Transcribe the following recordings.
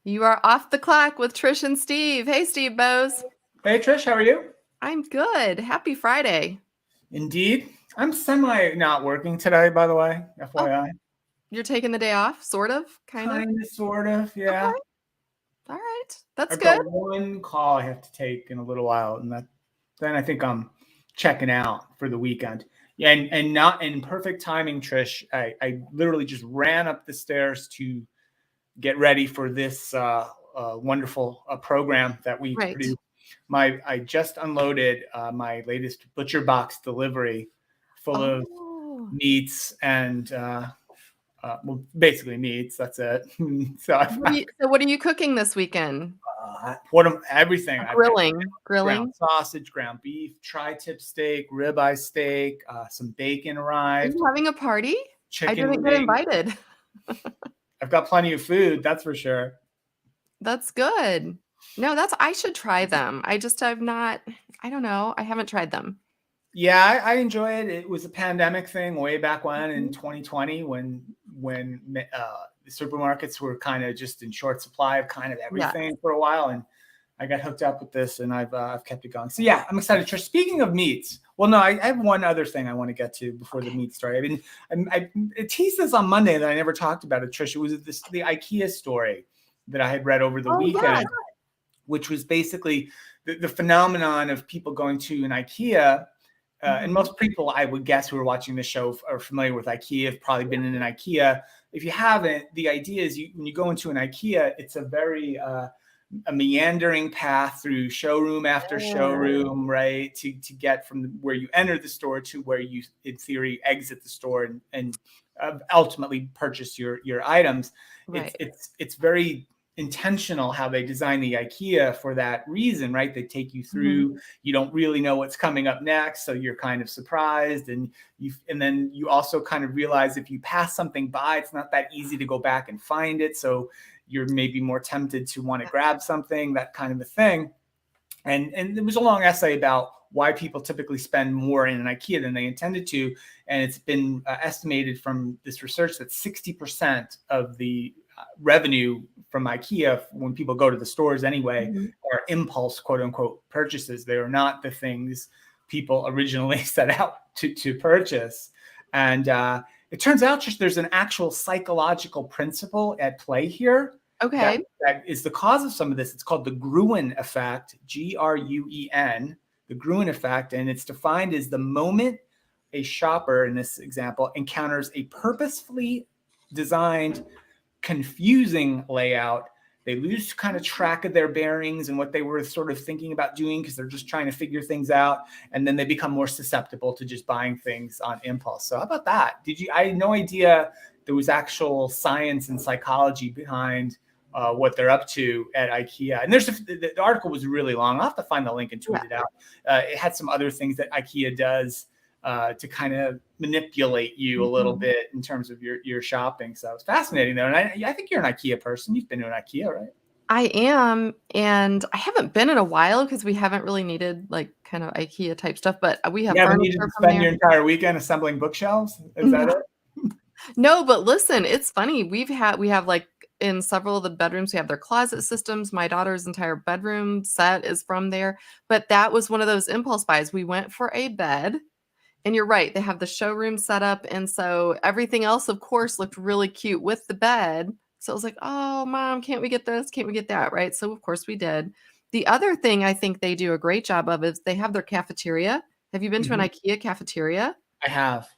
You are off the clock with Trish and Steve. Hey, Steve Bose. Hey Trish, how are you? I'm good. Happy Friday. Indeed. I'm semi not working today, by the way, Oh, FYI. you're taking the day off, sort of, kind of. Kind of, sort of, Okay. yeah. All right. That's I've got good. one call I have to take in a little while, and then I think I'm checking out for the weekend. Yeah, and not in perfect timing, Trish. I literally just ran up the stairs to get ready for this wonderful program that we Right. produce. I just unloaded my latest butcher box delivery, full of Oh. meats and well, basically meats. That's it. So What are you cooking this weekend? everything. I've got Grilling. ground Grilling. sausage, ground beef, tri-tip steak, ribeye steak, some bacon Are arrived, you having a party? I chicken didn't get wings. invited. I've got plenty of food, that's for sure. That's good. No, I should try them. I've not, I don't know. I haven't tried them. Yeah, I enjoy it. It was a pandemic thing way back when in Mhm. 2020 when the supermarkets were kind of just in short supply of kind of Yeah. everything for a while, and I got hooked up with this, and I've kept it going. So yeah, I'm excited. Trish, speaking of meats, well, no, I have one other thing I want to get to before the Okay. meat story. I mean, I teased this on Monday that I never talked about it, Trish. It was the IKEA story that I had read over the Oh, yeah. weekend, which was basically the phenomenon of people going to an IKEA. And Mhm. most people, I would guess, who are watching this show are familiar with IKEA, have probably been in an IKEA. If you haven't, the idea is when you go into an IKEA, it's a very a meandering path through showroom after Yeah. showroom, right? To get from where you enter the store to where you, in theory, exit the store and ultimately purchase your items. Right. It's very intentional how they design the IKEA for that reason, right? They take you Mhm. through. You don't really know what's coming up next, so you're kind of surprised, and then you also kind of realize if you pass something by, it's not that easy to go back and find it. So you're maybe more tempted to want to grab something, that kind of a thing. And there was a long essay about why people typically spend more in an IKEA than they intended to, and it's been estimated from this research that 60% of the revenue from IKEA when people go to the stores anyway Mhm. are impulse, quote unquote, purchases. They are not the things people originally set out to purchase. And it turns out just there's an actual psychological principle at play here that Okay. that is the cause of some of this. It's called the Gruen Effect, Gruen, the Gruen Effect, and it's defined as the moment a shopper, in this example, encounters a purposefully designed, confusing layout. They lose kind of track of their bearings and what they were sort of thinking about doing because they're just trying to figure things out. And then they become more susceptible to just buying things on impulse. So how about that? I had no idea there was actual science and psychology behind what they're up to at IKEA. And the article was really long. I'll have to find the link and Yeah. tweet it out. It had some other things that IKEA does to kind of manipulate you a little Mhm. bit in terms of your shopping. So it's fascinating though. And I think you're an IKEA person. You've been to an IKEA, right? I am, and I haven't been in a while because we haven't really needed like kind of IKEA type stuff, but we have You haven't needed furniture to from spend there. your entire weekend assembling bookshelves. Is that No, it? no, but listen, it's funny. We have like in several of the bedrooms, we have their closet systems. My daughter's entire bedroom set is from there. But that was one of those impulse buys. We went for a bed, and you're right, they have the showroom set up, and so everything else, of course, looked really cute with the bed. So I was like, "Oh, mom, can't we get this? Can't we get that?" Right? So of course we did. The other thing I think they do a great job of is they have their cafeteria. Have you been to an Mhm. IKEA cafeteria? I have.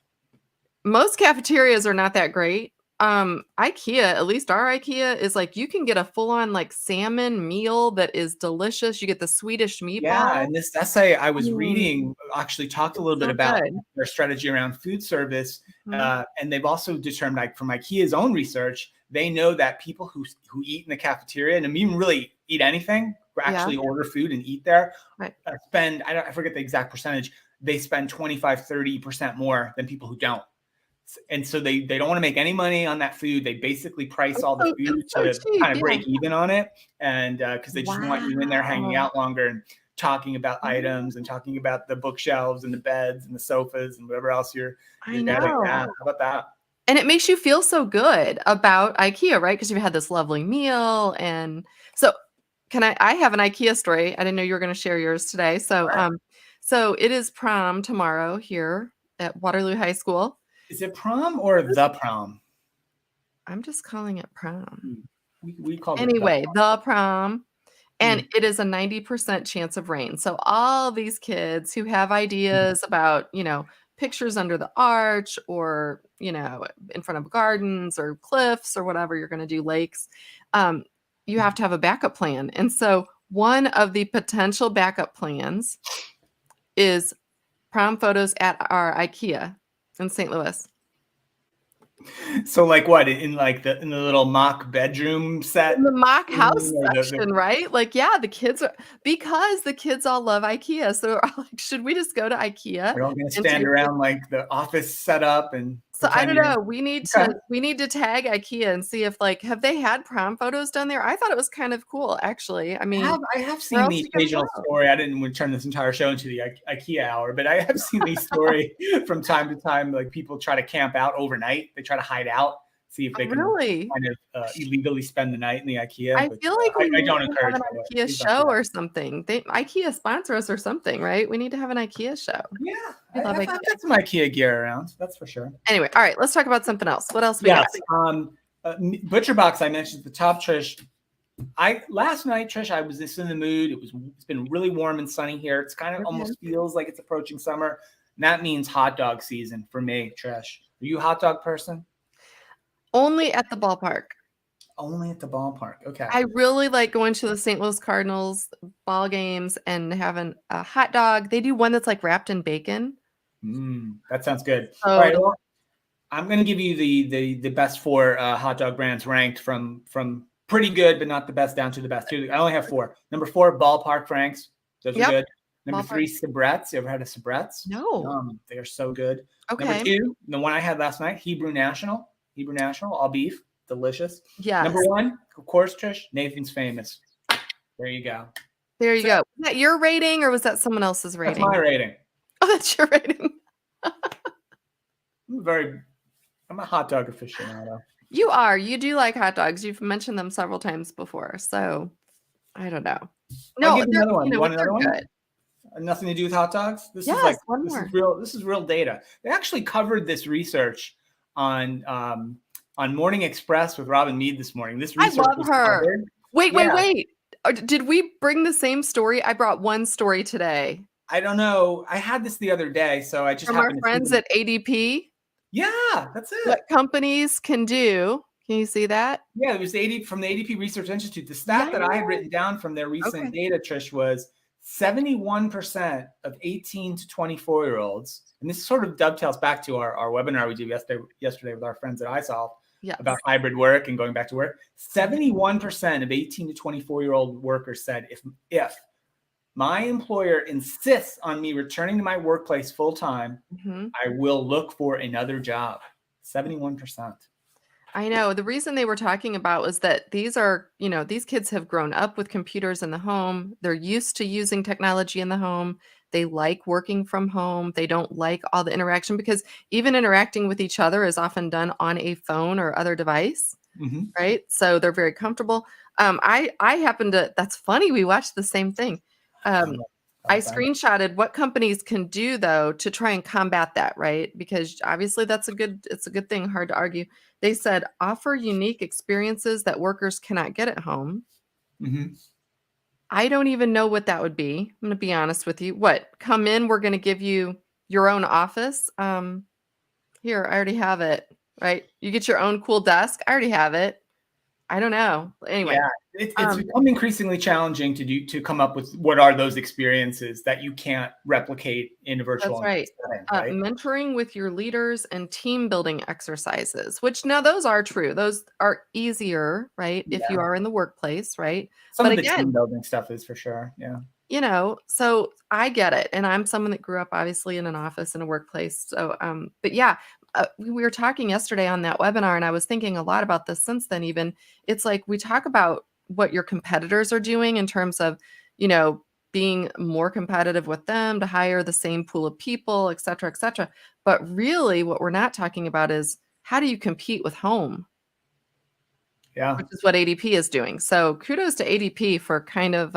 Most cafeterias are not that great. IKEA, at least our IKEA, is like you can get a full-on like salmon meal that is delicious. You get the Swedish Yeah, meatball. and this essay I I was mean, reading actually talked a it's little bit so about good. their strategy around food service, Mhm. and they've also determined, like from IKEA's own research, they know that people who eat in the cafeteria and even really eat anything, or Yeah, actually order food and eat there, right. spend I forget the exact percentage. They spend 25-30% more than people who don't. And so they don't want to make any money on that food. They basically price all the food It's so to cheap, kind of yeah. break even on it, and because they just want you in there hanging Wow. out longer and talking about items and Oh, talking about the bookshelves and the beds and the sofas and whatever else I you're getting. Yeah, know. how about that? And it makes you feel so good about IKEA, right? Because you've had this lovely meal. And so I have an IKEA story. I didn't know you were going to share yours today. So it is prom tomorrow here at Waterloo High School. Is it prom or the prom? I'm just calling it prom. We called it the Anyway, the prom. And prom. it is a 90% chance of rain. So all these kids who have ideas about, pictures under the arch or, in front of gardens or cliffs or whatever you're going to do, lakes, you have to have a backup plan. And so one of the potential backup plans is prom photos at our IKEA in St. Louis. So like what in the little mock bedroom set? In the mock house Or section, right? Like, yeah, because the kids all love IKEA. So they're all like, should we just go to IKEA? They're all gonna and stand take around like the office setup and So I pretend don't you're know. We need okay. to tag IKEA and see if have they had prom photos done there? I thought it was kind of cool, actually. I mean, I have where seen else the are you gonna occasional go? story. I didn't want to turn this entire show into the IKEA hour, but I have seen the story from time to time. Like people try to camp out overnight. They try to hide out, see if they can Really? kind of illegally spend the night in the IKEA. I But feel like we I need don't to have encourage an that. IKEA Please don't do show that. or something. IKEA sponsor us or something, right? We need to have an IKEA show. Yeah, We love I've IKEA. got some IKEA gear around. That's for sure. Anyway, all right, let's talk about something else. What else we got? Yes. Butcher Box I mentioned at the top, Trish. Last night, Trish, I was just in the mood. It's been really warm and sunny here. It's kind of almost feels like it's approaching summer. And that means hot dog season for me, Trish. Are you a hot dog person? Only at the ballpark. Only at the ballpark. Okay. I really like going to the St. Louis Cardinals ball games and having a hot dog. They do one that's like wrapped in bacon. That sounds good. So All right. Well, I'm going to give you the best four hot dog brands ranked from pretty good, but not the best down to the best. I only have four. Number 4, Ballpark Franks. Those are good. Number 3, Sabrettes. You ever had a Sabrettes? No. They are so good. Okay. Number 2, the one I had last night, Hebrew National, all beef, delicious. Yes. Number 1, of course, Trish, Nathan's Famous. There you go. There you go. Was that your rating or was that someone else's rating? That's my rating. Oh, that's your rating. I'm a hot dog aficionado. You are. You do like hot dogs. You've mentioned them several times before. So I don't know. No, I'll give you another one. You want another one? Good. Nothing to do with hot dogs? This is real data. They actually covered this research on Morning Express with Robin Mead this morning. This research I love her. Wait. Did we bring the same story? I brought one story today. I don't know. I had this the other day, so I just from our friends at ADP. Yeah, that's it. What companies can do. Can you see that? Yeah, it was from the ADP Research Institute. The stat that I had written down from their recent data, Trish, was 71% of 18 to 24-year-olds, and this sort of dovetails back to our webinar we did yesterday with our friends at iSolve about hybrid work and going back to work. 71% of 18 to 24-year-old workers said if my employer insists on me returning to my workplace full time, I will look for another job. 71%. I know. The reason they were talking about was that these kids have grown up with computers in the home. They're used to using technology in the home. They like working from home. They don't like all the interaction because even interacting with each other is often done on a phone or other device, right? So they're very comfortable. I happened to, that's funny. We watched the same thing. I screenshotted what companies can do though to try and combat that, right? Because obviously it's a good thing, hard to argue. They said offer unique experiences that workers cannot get at home. I don't even know what that would be. I'm going to be honest with you. What? Come in, we're going to give you your own office. Here, I already have it, right? You get your own cool desk. I already have it. I don't know. Anyway. Yeah, it's become increasingly challenging to come up with what are those experiences that you can't replicate in a virtual setting, right? Mentoring with your leaders and team building exercises, which now those are true. Those are easier, right? If you are in the workplace, right? Some of the team building stuff is for sure. Yeah. So I get it. And I'm someone that grew up obviously in an office and a workplace. So, but yeah, we were talking yesterday on that webinar and I was thinking a lot about this since then. Even it's like we talk about what your competitors are doing in terms of, being more competitive with them to hire the same pool of people, et cetera, et cetera. But really what we're not talking about is how do you compete with home? Yeah. Which is what ADP is doing. So kudos to ADP for kind of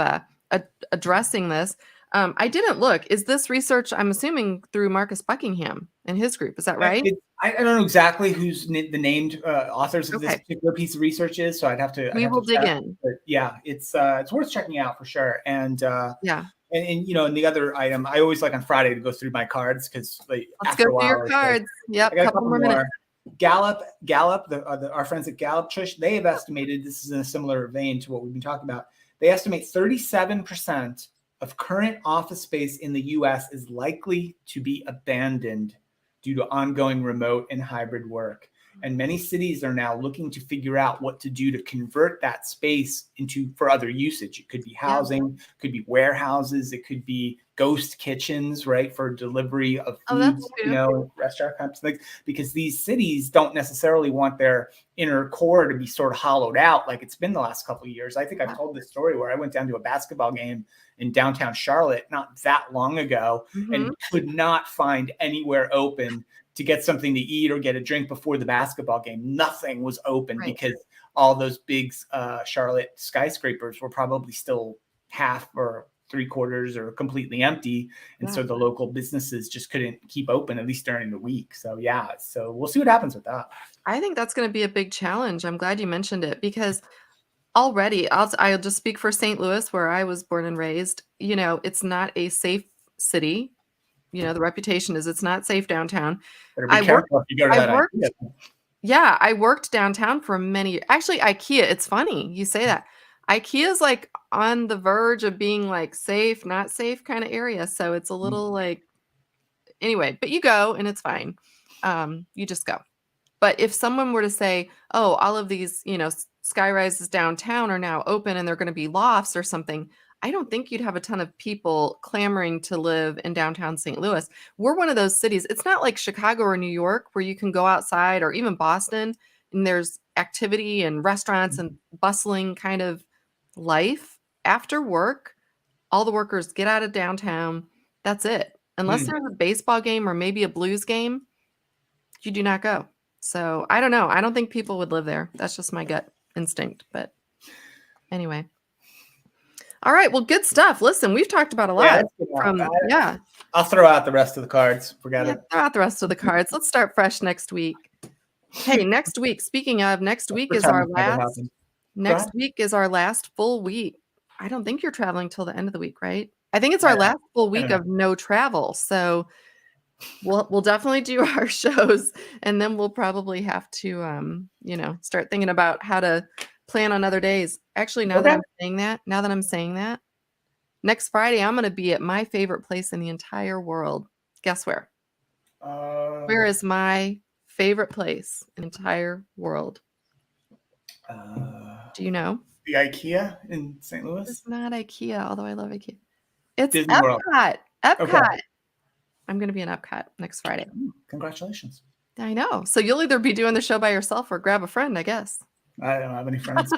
addressing this. I didn't look. Is this research, I'm assuming, through Marcus Buckingham and his group? Is that right? I don't know exactly who's the named authors of this Okay. particular piece of research is, so I'd have to We will dig check. in. But yeah, it's worth checking out for sure. And Yeah. and and the other item, I always like on Friday to go through my cards because like Let's go after a through your while, it's like, cards. I Yep. got a Couple couple more more. minutes. Gallup, our friends at Gallup, Trish, they have estimated, this is in a similar vein to what we've been talking about. They estimate 37% of current office space in the US is likely to be abandoned due to ongoing remote and hybrid work. And many cities are now looking to figure out what to do to convert that space for other usage. It could be housing, could be warehouses, it could be ghost kitchens, right, for delivery of Oh, food, that's true. restaurant types of things, because these cities don't necessarily want their inner core to be sort of hollowed out like it's been the last couple of years. I think I've told this story where I went down to a basketball game in downtown Charlotte not that long ago and could not find anywhere open to get something to eat or get a drink before the basketball game. Nothing was open because all those big Charlotte skyscrapers were probably still half or three-quarters or completely empty. And so the local businesses just couldn't keep open, at least during the week. So yeah, so we'll see what happens with that. I think that's going to be a big challenge. I'm glad you mentioned it because already I'll just speak for St. Louis, where I was born and raised. It's not a safe city. The reputation is it's not safe downtown. Better be careful if you go to that idea. Yeah, I worked downtown for actually, IKEA, it's funny you say that. IKEA is like on the verge of being like safe, not safe kind of area. So it's a little like, anyway, but you go and it's fine. You just go. But if someone were to say, oh, all of these, sky rises downtown are now open and they're going to be lofts or something, I don't think you'd have a ton of people clamoring to live in downtown St. Louis. We're one of those cities. It's not like Chicago or New York where you can go outside, or even Boston, and there's activity and restaurants and bustling kind of life. After work, all the workers get out of downtown. That's it. Unless there's a baseball game or maybe a Blues game, you do not go. So I don't know. I don't think people would live there. That's just my gut instinct. But anyway. All right. Well, good stuff. Listen, we've talked about a lot. I'll throw out the rest of the cards. Forget it. Throw out the rest of the cards. Let's start fresh next week. Hey, next week. Speaking of, next week is our last. Next week is our last full week. I don't think you're traveling till the end of the week, right? I think it's our last full week of no travel. So we'll definitely do our shows, and then we'll probably have to start thinking about how to plan on other days. Actually, now that I'm saying that, next Friday I'm going to be at my favorite place in the entire world. Guess where? Where is my favorite place in the entire world? Do you know? The IKEA in St. Louis? It's not IKEA, although I love IKEA. It's Disney World. Epcot. Okay. I'm going to be in Epcot next Friday. Congratulations. I know. So you'll either be doing the show by yourself or grab a friend, I guess. I don't have any friends.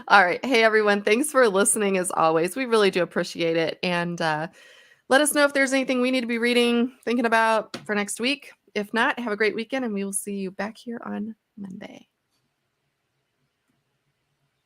All right. Hey, everyone. Thanks for listening as always. We really do appreciate it. And let us know if there's anything we need to be reading, thinking about for next week. If not, have a great weekend, and we will see you back here on Monday.